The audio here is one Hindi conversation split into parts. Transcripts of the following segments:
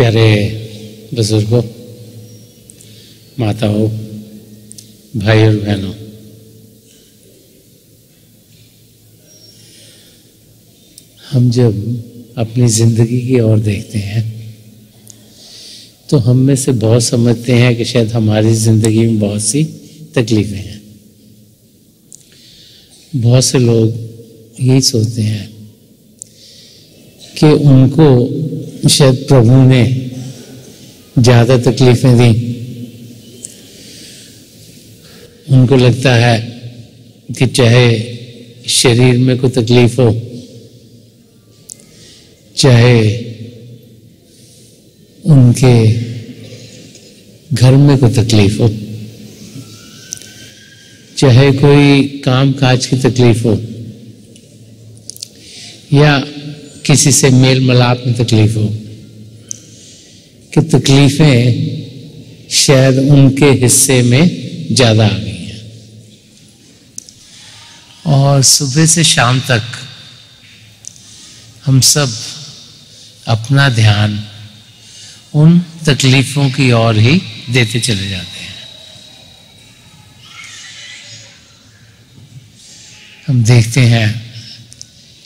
प्यारे बुजुर्गों, माताओं, भाई और बहनों, हम जब अपनी जिंदगी की ओर देखते हैं तो हम में से बहुत समझते हैं कि शायद हमारी जिंदगी में बहुत सी तकलीफें हैं। बहुत से लोग यही सोचते हैं कि उनको शायद प्रभु ने ज़्यादा तकलीफें दी। उनको लगता है कि चाहे शरीर में कोई तकलीफ हो, चाहे उनके घर में कोई तकलीफ हो, चाहे कोई काम काज की तकलीफ हो, या किसी से मेल मिलाप में तकलीफ हो, कि तकलीफें शायद उनके हिस्से में ज्यादा आ गई हैं। और सुबह से शाम तक हम सब अपना ध्यान उन तकलीफों की ओर ही देते चले जाते हैं। हम देखते हैं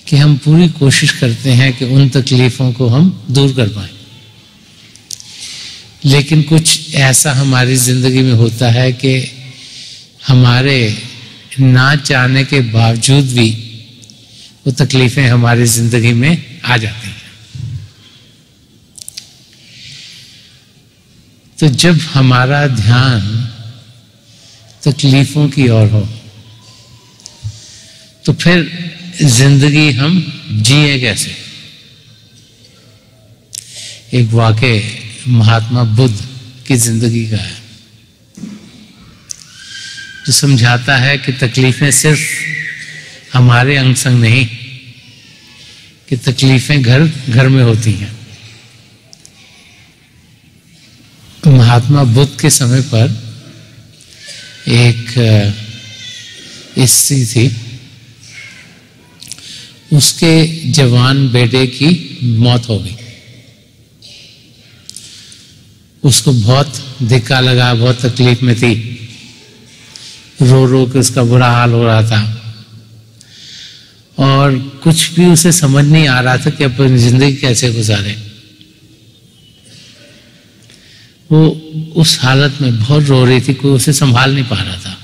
कि हम पूरी कोशिश करते हैं कि उन तकलीफों को हम दूर कर पाएं, लेकिन कुछ ऐसा हमारी जिंदगी में होता है कि हमारे ना चाहने के बावजूद भी वो तकलीफें हमारी जिंदगी में आ जाती हैं। तो जब हमारा ध्यान तकलीफों की ओर हो तो फिर जिंदगी हम जिए कैसे? एक वाक़या महात्मा बुद्ध की जिंदगी का है जो समझाता है कि तकलीफें सिर्फ हमारे अंग संग नहीं, कि तकलीफें घर घर में होती हैं। महात्मा बुद्ध के समय पर एक स्त्री थी, उसके जवान बेटे की मौत हो गई। उसको बहुत धिक्का लगा, बहुत तकलीफ में थी, रो रो के उसका बुरा हाल हो रहा था और कुछ भी उसे समझ नहीं आ रहा था कि अपनी जिंदगी कैसे गुजारे। वो उस हालत में बहुत रो रही थी, कोई उसे संभाल नहीं पा रहा था।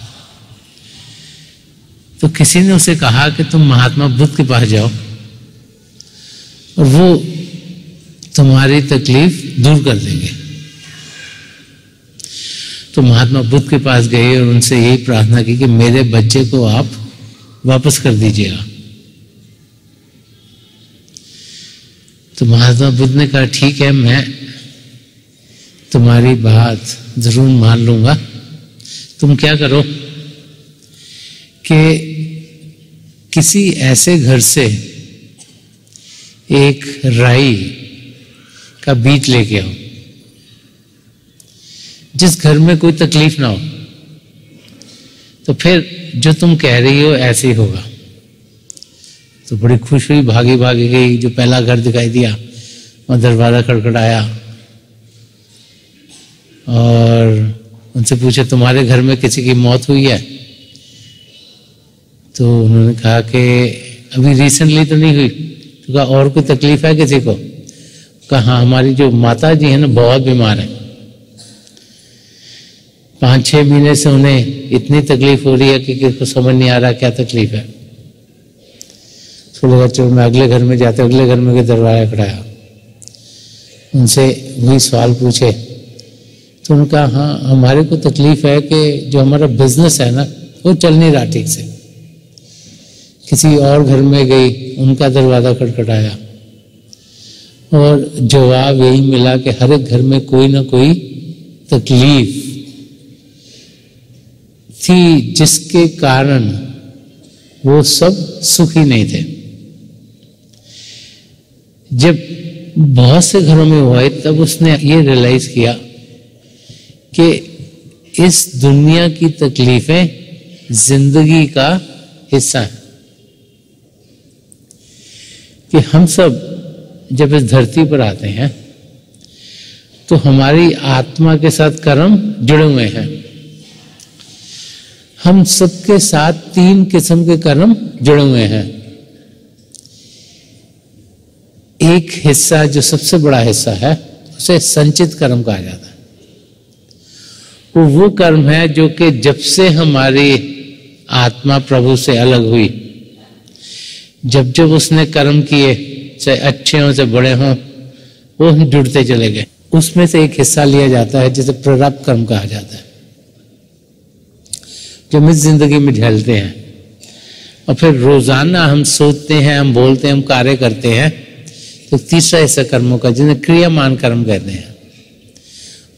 तो किसी ने उसे कहा कि तुम महात्मा बुद्ध के पास जाओ और वो तुम्हारी तकलीफ दूर कर देंगे। तो महात्मा बुद्ध के पास गए और उनसे यही प्रार्थना की कि मेरे बच्चे को आप वापस कर दीजिएगा। तो महात्मा बुद्ध ने कहा ठीक है, मैं तुम्हारी बात जरूर मान लूंगा। तुम क्या करो कि किसी ऐसे घर से एक राई का बीज लेके आओ जिस घर में कोई तकलीफ ना हो, तो फिर जो तुम कह रही हो ऐसे ही होगा। तो बड़ी खुश हुई, भागी भागी गई। जो पहला घर दिखाई दिया वहां दरवाजा खड़खड़ाया और उनसे पूछा तुम्हारे घर में किसी की मौत हुई है? तो उन्होंने कहा कि अभी रिसेंटली तो नहीं हुई। तो कहा और कोई तकलीफ है किसी को? कहा हाँ, हमारी जो माता जी है ना बहुत बीमार है, 5-6 महीने से उन्हें इतनी तकलीफ हो रही है कि किसी को समझ नहीं आ रहा क्या तकलीफ है। तो लगा चलो मैं अगले घर में जाते, अगले घर में दरवाजा खड़ाया, उनसे वही सवाल पूछे। तो उन्होंने कहा हाँ, हमारे को तकलीफ है कि जो हमारा बिजनेस है ना वो चल नहीं रहा ठीक से। किसी और घर में गई, उनका दरवाजा खटखटाया और जवाब यही मिला कि हर एक घर में कोई ना कोई तकलीफ थी जिसके कारण वो सब सुखी नहीं थे। जब बहुत से घरों में हुआ तब उसने ये रियलाइज किया कि इस दुनिया की तकलीफें जिंदगी का हिस्सा है, कि हम सब जब इस धरती पर आते हैं तो हमारी आत्मा के साथ कर्म जुड़े हुए हैं। हम सबके साथ 3 किस्म के कर्म जुड़े हुए हैं। एक हिस्सा जो सबसे बड़ा हिस्सा है उसे संचित कर्म कहा जाता है। वो कर्म है जो कि जब से हमारी आत्मा प्रभु से अलग हुई, जब जब उसने कर्म किए, चाहे अच्छे हों चाहे बड़े हों, वो जुड़ते चले गए। उसमें से एक हिस्सा लिया जाता है जिसे प्रारब्ध कर्म कहा जाता है, जो हम इस जिंदगी में ढलते हैं। और फिर रोजाना हम सोचते हैं, हम बोलते हैं, हम कार्य करते हैं। तो तीसरा हिस्सा कर्मों का, जिन्हें क्रियामान कर्म कहते हैं,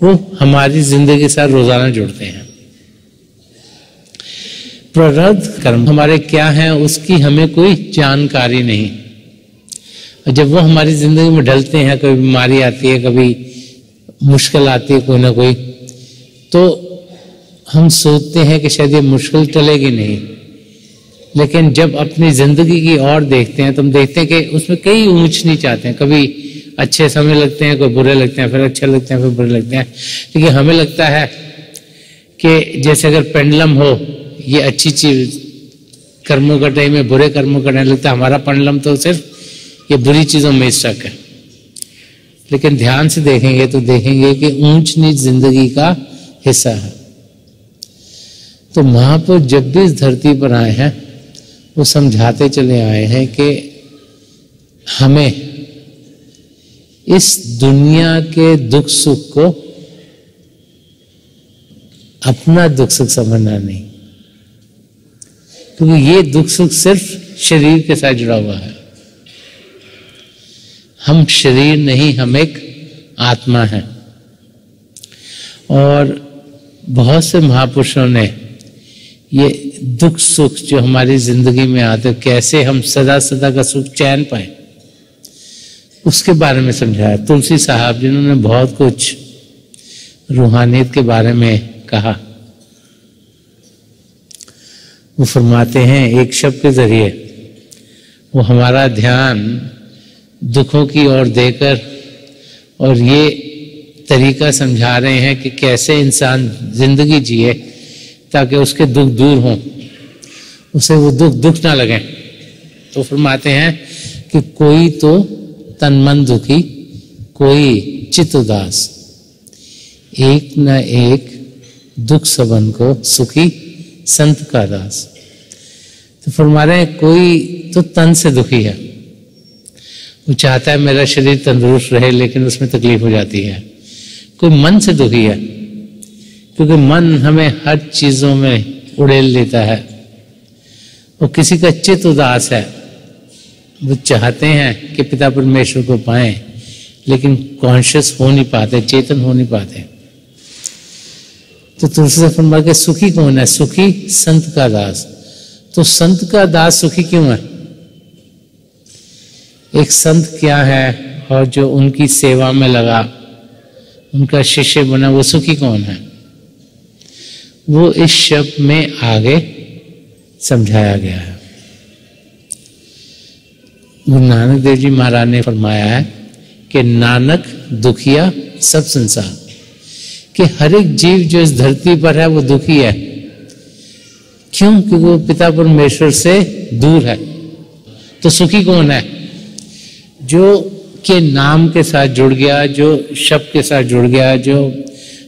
वो हमारी जिंदगी के साथ रोजाना जुड़ते हैं। प्रारब्ध कर्म हमारे क्या हैं उसकी हमें कोई जानकारी नहीं। और जब वो हमारी जिंदगी में ढलते हैं, कभी बीमारी आती है, कभी मुश्किल आती है कोई ना कोई, तो हम सोचते हैं कि शायद ये मुश्किल टलेगी नहीं। लेकिन जब अपनी जिंदगी की ओर देखते हैं तो हम देखते हैं कि उसमें कई ऊंच नीच आते हैं। कभी अच्छे समय लगते हैं, कोई बुरे लगते हैं, फिर अच्छे लगते हैं, फिर बुरे लगते हैं। लेकिन हमें लगता है कि जैसे अगर पेंडुलम हो, ये अच्छी चीज कर्मों का टाइम है, बुरे कर्मों का टाइम, लगता है हमारा पेंडुलम तो सिर्फ ये बुरी चीजों में स्टक है। लेकिन ध्यान से देखेंगे तो देखेंगे कि ऊंच नीच जिंदगी का हिस्सा है। तो महापुरुष जब भी इस धरती पर आए हैं वो समझाते चले आए हैं कि हमें इस दुनिया के दुख सुख को अपना दुख सुख समझना नहीं, क्योंकि ये दुख सुख सिर्फ शरीर के साथ जुड़ा हुआ है। हम शरीर नहीं, हम एक आत्मा है। और बहुत से महापुरुषों ने ये दुख सुख जो हमारी जिंदगी में आते, कैसे हम सदा सदा का सुख चैन पाए, उसके बारे में समझाया। तुलसी साहब जिन्होंने बहुत कुछ रूहानियत के बारे में कहा, वो फरमाते हैं एक शब्द के जरिए वो हमारा ध्यान दुखों की ओर देकर और ये तरीका समझा रहे हैं कि कैसे इंसान जिंदगी जिए ताकि उसके दुख दूर हों, उसे वो दुख ना लगे। तो फरमाते हैं कि कोई तो तन मन दुखी, कोई चित्त उदास, एक न एक दुख सबन को सुखी संत का दास। तो फरमा रहे हैं कोई तो तन से दुखी है, वो चाहता है मेरा शरीर तंदुरुस्त रहे, लेकिन उसमें तकलीफ हो जाती है। कोई मन से दुखी है, क्योंकि मन हमें हर चीजों में उड़ेल लेता है। और किसी का चित्त उदास है, वो चाहते हैं कि पिता परमेश्वर को पाएं, लेकिन कॉन्शियस हो नहीं पाते, चेतन हो नहीं पाते। तो तुलसी फरमा के सुखी कौन है? सुखी संत का दास। तो संत का दास सुखी क्यों है? एक संत क्या है और जो उनकी सेवा में लगा, उनका शिष्य बना, वो सुखी कौन है? वो इस शब्द में आगे समझाया गया है। गुरु नानक देव जी महाराज ने फरमाया है कि नानक दुखिया सब संसार, कि हर एक जीव जो इस धरती पर है वो दुखी है। क्यों? क्योंकि वो पिता परमेश्वर से दूर है। तो सुखी कौन है? जो के नाम के साथ जुड़ गया, जो शब्द के साथ जुड़ गया, जो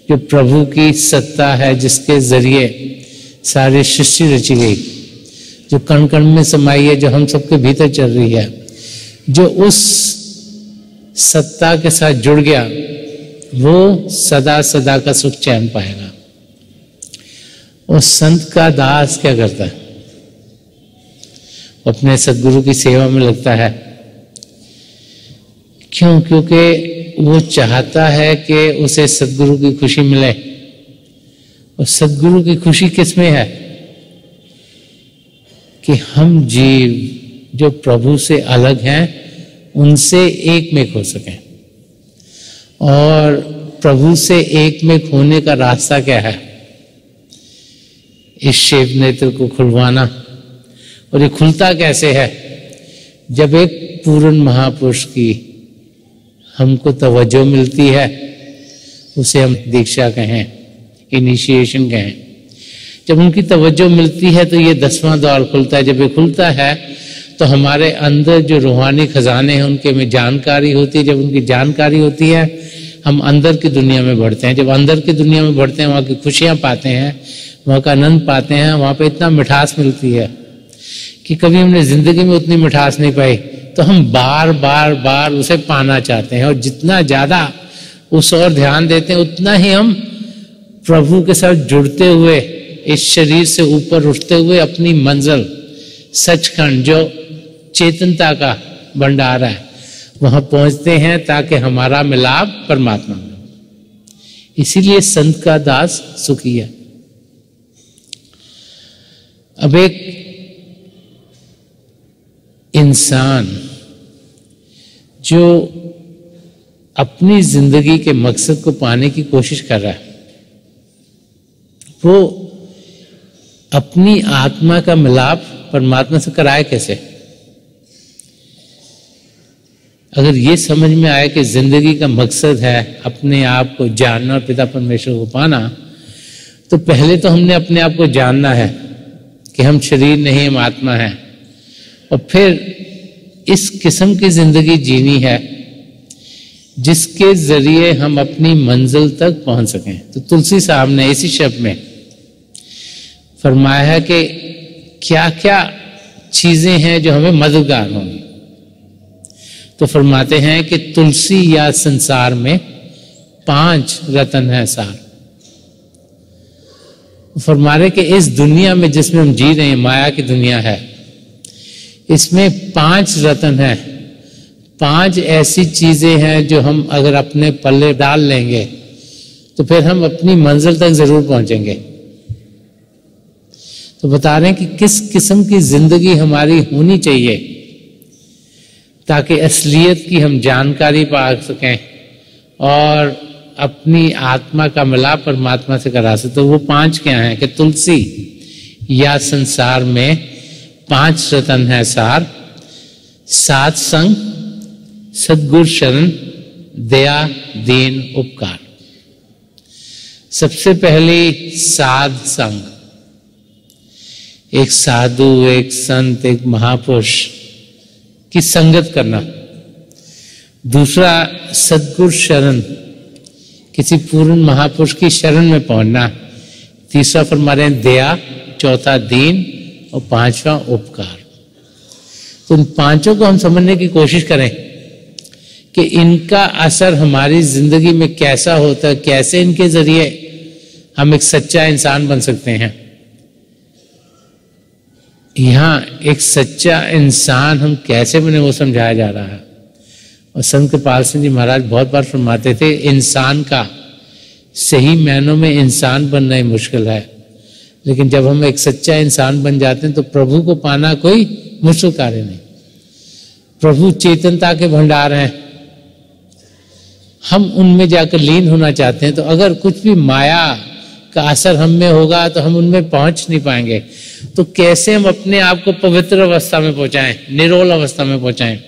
प्रभु की सत्ता है, जिसके जरिए सारी सृष्टि रची गई, जो कण कण में समाई है, जो हम सबके भीतर चल रही है, जो उस सत्ता के साथ जुड़ गया, वो सदा सदा का सुख चैन पाएगा। और संत का दास क्या करता है? अपने सदगुरु की सेवा में लगता है। क्यों? क्योंकि वो चाहता है कि उसे सदगुरु की खुशी मिले। और सदगुरु की खुशी किसमें है? कि हम जीव जो प्रभु से अलग हैं उनसे एक में खो सकें। और प्रभु से एक में खोने का रास्ता क्या है? इस शिव नेत्र को खुलवाना। और ये खुलता कैसे है? जब एक पूर्ण महापुरुष की हमको तवज्जो मिलती है उसे हम दीक्षा कहें, इनिशिएशन कहें। जब उनकी तवज्जो मिलती है तो ये 10वां द्वार खुलता है। जब ये खुलता है तो हमारे अंदर जो रूहानी खजाने हैं उनके में जानकारी होती है। जब उनकी जानकारी होती है हम अंदर की दुनिया में बढ़ते हैं। जब अंदर की दुनिया में बढ़ते हैं वहाँ की खुशियाँ पाते हैं, वहाँ का आनंद पाते हैं। वहाँ पे इतना मिठास मिलती है कि कभी हमने जिंदगी में उतनी मिठास नहीं पाई, तो हम बार बार बार उसे पाना चाहते हैं। और जितना ज़्यादा उस ओर ध्यान देते हैं उतना ही हम प्रभु के साथ जुड़ते हुए, इस शरीर से ऊपर उठते हुए अपनी मंजिल सचखंड, जो चेतनता का भंडार है, वहां पहुंचते हैं ताकि हमारा मिलाप परमात्मा में। इसीलिए संत का दास सुखी है। अब एक इंसान जो अपनी जिंदगी के मकसद को पाने की कोशिश कर रहा है, वो अपनी आत्मा का मिलाप परमात्मा से कराए कैसे? अगर ये समझ में आए कि जिंदगी का मकसद है अपने आप को जानना और पिता परमेश्वर को पाना, तो पहले तो हमने अपने आप को जानना है कि हम शरीर नहीं, हम आत्मा हैं। और फिर इस किस्म की जिंदगी जीनी है जिसके जरिए हम अपनी मंजिल तक पहुंच सकें। तो तुलसी साहब ने इसी शब्द में फरमाया है कि क्या क्या चीजें हैं जो हमें मददगार होंगी। तो फरमाते हैं कि तुलसी या संसार में 5 रत्न है सार। फरमा रहे कि इस दुनिया में जिसमें हम जी रहे हैं, माया की दुनिया है, इसमें 5 रत्न है। 5 ऐसी चीजें हैं जो हम अगर अपने पल्ले डाल लेंगे तो फिर हम अपनी मंजिल तक जरूर पहुंचेंगे। तो बता रहे हैं कि किस किस्म की जिंदगी हमारी होनी चाहिए ताकि असलियत की हम जानकारी पा सकें और अपनी आत्मा का मिलाप परमात्मा से करा सकें। तो वो 5 क्या हैं कि तुलसी या संसार में 5 रत्न है सार। सात संग, सद्गुरु शरण, दया, दीन, उपकार। सबसे पहली साध संग, एक साधु, एक संत, एक महापुरुष की संगत करना। दूसरा सद्गुरु शरण, किसी पूर्ण महापुरुष की शरण में पहुंचना। तीसरा फरमा रहे हैं दया, चौथा दीन और 5वां उपकार। तो इन 5 को हम समझने की कोशिश करें कि इनका असर हमारी जिंदगी में कैसा होता है, कैसे इनके जरिए हम एक सच्चा इंसान बन सकते हैं। यहाँ एक सच्चा इंसान हम कैसे बने वो समझाया जा रहा है। और संत कृपाल सिंह जी महाराज बहुत बार फरमाते थे, इंसान का सही मायनों में इंसान बनना ही मुश्किल है, लेकिन जब हम एक सच्चा इंसान बन जाते हैं तो प्रभु को पाना कोई मुश्किल कार्य नहीं। प्रभु चेतनता के भंडार हैं, हम उनमें जाकर लीन होना चाहते हैं। तो अगर कुछ भी माया का असर हम में होगा तो हम उनमें पहुंच नहीं पाएंगे। तो कैसे हम अपने आप को पवित्र अवस्था में पहुंचाएं, निरोल अवस्था में पहुंचाएं,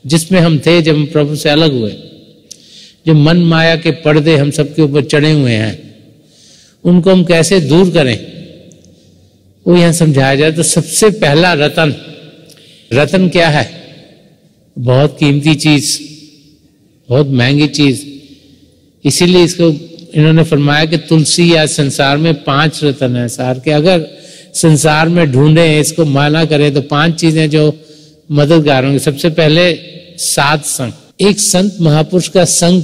जिसमें हम थे जब हम प्रभु से अलग हुए। जो मन माया के पर्दे हम सबके ऊपर चढ़े हुए हैं, उनको हम कैसे दूर करें, वो यहां समझाया जाए। तो सबसे पहला रतन, रतन क्या है? बहुत कीमती चीज, बहुत महंगी चीज। इसीलिए इसको इन्होंने फरमाया कि तुलसी या संसार में 5 रत्न है सार के। अगर संसार में ढूंढे, इसको माना करें, तो 5 चीजें जो मददगार होंगी। सबसे पहले साध संग। एक संत महापुरुष का संग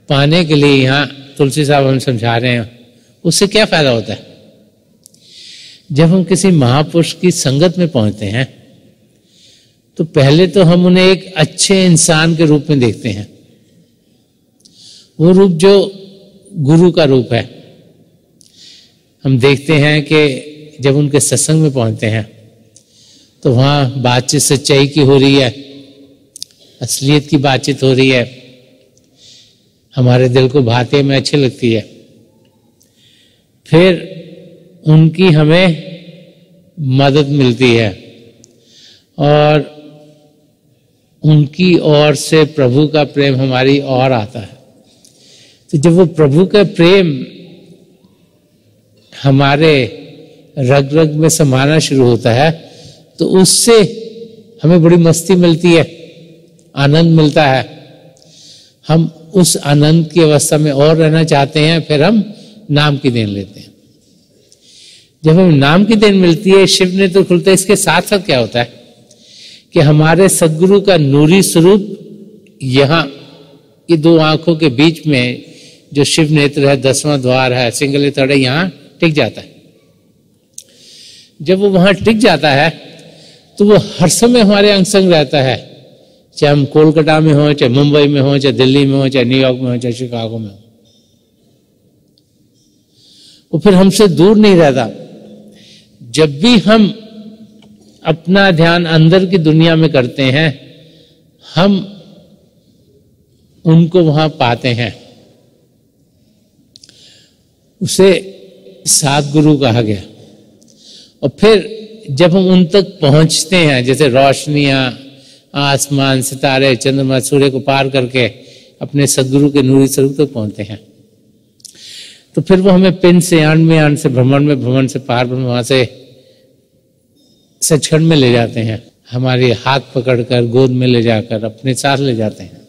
पाने के लिए यहाँ तुलसी साहब हम समझा रहे हैं, उससे क्या फायदा होता है? जब हम किसी महापुरुष की संगत में पहुंचते हैं तो पहले तो हम उन्हें एक अच्छे इंसान के रूप में देखते हैं। वो रूप जो गुरु का रूप है। हम देखते हैं कि जब उनके सत्संग में पहुंचते हैं तो वहाँ बातचीत सच्चाई की हो रही है, असलियत की बातचीत हो रही है, हमारे दिल को भाते में अच्छी लगती है। फिर उनकी हमें मदद मिलती है और उनकी ओर से प्रभु का प्रेम हमारी ओर आता है। तो जब वो प्रभु का प्रेम हमारे रग रग में समाना शुरू होता है तो उससे हमें बड़ी मस्ती मिलती है, आनंद मिलता है। हम उस आनंद की अवस्था में और रहना चाहते हैं, फिर हम नाम की देन लेते हैं। जब हमें नाम की देन मिलती है, शिव नेत्र खुलते हैं, इसके साथ साथ क्या होता है कि हमारे सद्गुरु का नूरी स्वरूप यहाँ ये दो आंखों के बीच में जो शिव नेत्र है, 10वां द्वार है, सिंगल थर्ड है, यहाँ टिक जाता है। जब वो वहां टिक जाता है तो वो हर समय हमारे अंग संग रहता है, चाहे हम कोलकाता में हो, चाहे मुंबई में हो, चाहे दिल्ली में हो, चाहे न्यूयॉर्क में हो, चाहे शिकागो में हो। वो फिर हमसे दूर नहीं रहता। जब भी हम अपना ध्यान अंदर की दुनिया में करते हैं, हम उनको वहां पाते हैं। उसे सद्गुरु कहा गया। और फिर जब हम उन तक पहुंचते हैं, जैसे रोशनियां, आसमान, सितारे, चंद्रमा, सूर्य को पार करके अपने सद्गुरु के नूरी स्वरूप तक पहुंचते हैं, तो फिर वो हमें पिंड से यान में, यान से भ्रमण में, भ्रमण से पार, वहां से सचखंड में ले जाते हैं। हमारे हाथ पकड़कर गोद में ले जाकर अपने साथ ले जाते हैं।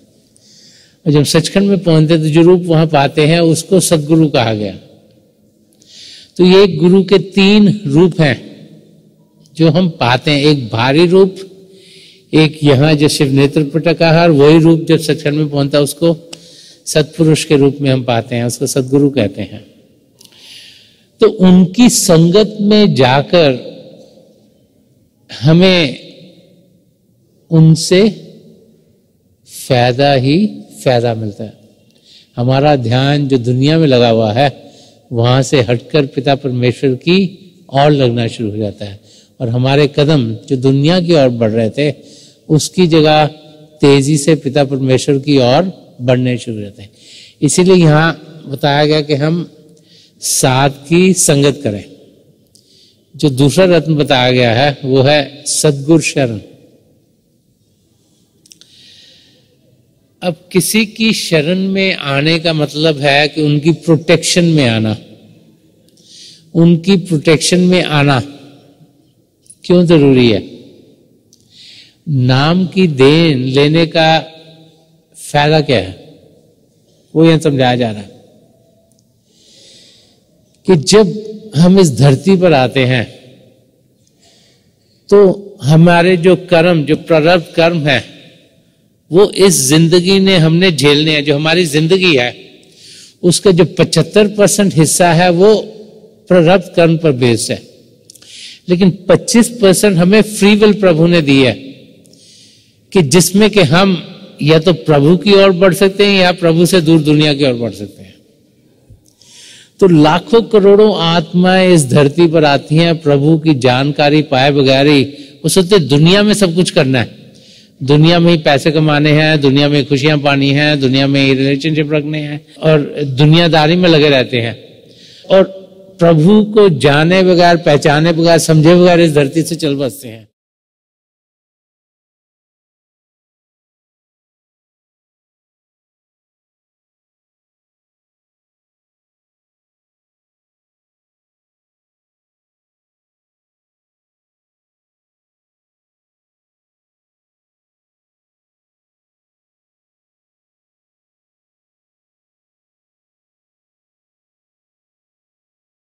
और जब सचखंड में पहुंचते तो जो रूप वहां पाते हैं उसको सद्गुरु कहा गया। तो ये गुरु के 3 रूप हैं जो हम पाते हैं। एक भारी रूप, एक यहाँ जो शिव नेत्र पटकहार, वही रूप जब सचखंड में पहुंचता है उसको सत्पुरुष के रूप में हम पाते हैं, उसको सद्गुरु कहते हैं। तो उनकी संगत में जाकर हमें उनसे फायदा ही फायदा मिलता है। हमारा ध्यान जो दुनिया में लगा हुआ है वहां से हटकर पिता परमेश्वर की ओर लगना शुरू हो जाता है, और हमारे कदम जो दुनिया की ओर बढ़ रहे थे उसकी जगह तेजी से पिता परमेश्वर की ओर बढ़ने शुरू हो जाते हैं। इसीलिए यहाँ बताया गया कि हम साध की संगत करें। जो दूसरा रत्न बताया गया है वो है सद्गुरु शरण। अब किसी की शरण में आने का मतलब है कि उनकी प्रोटेक्शन में आना। उनकी प्रोटेक्शन में आना क्यों जरूरी है? नाम की देन लेने का फायदा क्या है वो यहां समझाया जा रहा है कि जब हम इस धरती पर आते हैं तो हमारे जो कर्म, जो प्रारब्ध कर्म है, वो इस जिंदगी ने हमने झेलने हैं। जो हमारी जिंदगी है उसका जो 75% हिस्सा है वो प्रारब्ध कर्म पर बेस्ड है, लेकिन 25% हमें फ्री विल प्रभु ने दी है कि जिसमें कि हम या तो प्रभु की ओर बढ़ सकते हैं या प्रभु से दूर दुनिया की ओर बढ़ सकते हैं। तो लाखों करोड़ों आत्माएं इस धरती पर आती हैं प्रभु की जानकारी पाए बगैर ही। वो सोचते दुनिया में सब कुछ करना है, दुनिया में ही पैसे कमाने हैं, दुनिया में खुशियां पानी है, दुनिया में ही रिलेशनशिप रखने हैं, और दुनियादारी में लगे रहते हैं। और प्रभु को जाने बगैर, पहचाने बगैर, समझे बगैर इस धरती से चल बसते हैं।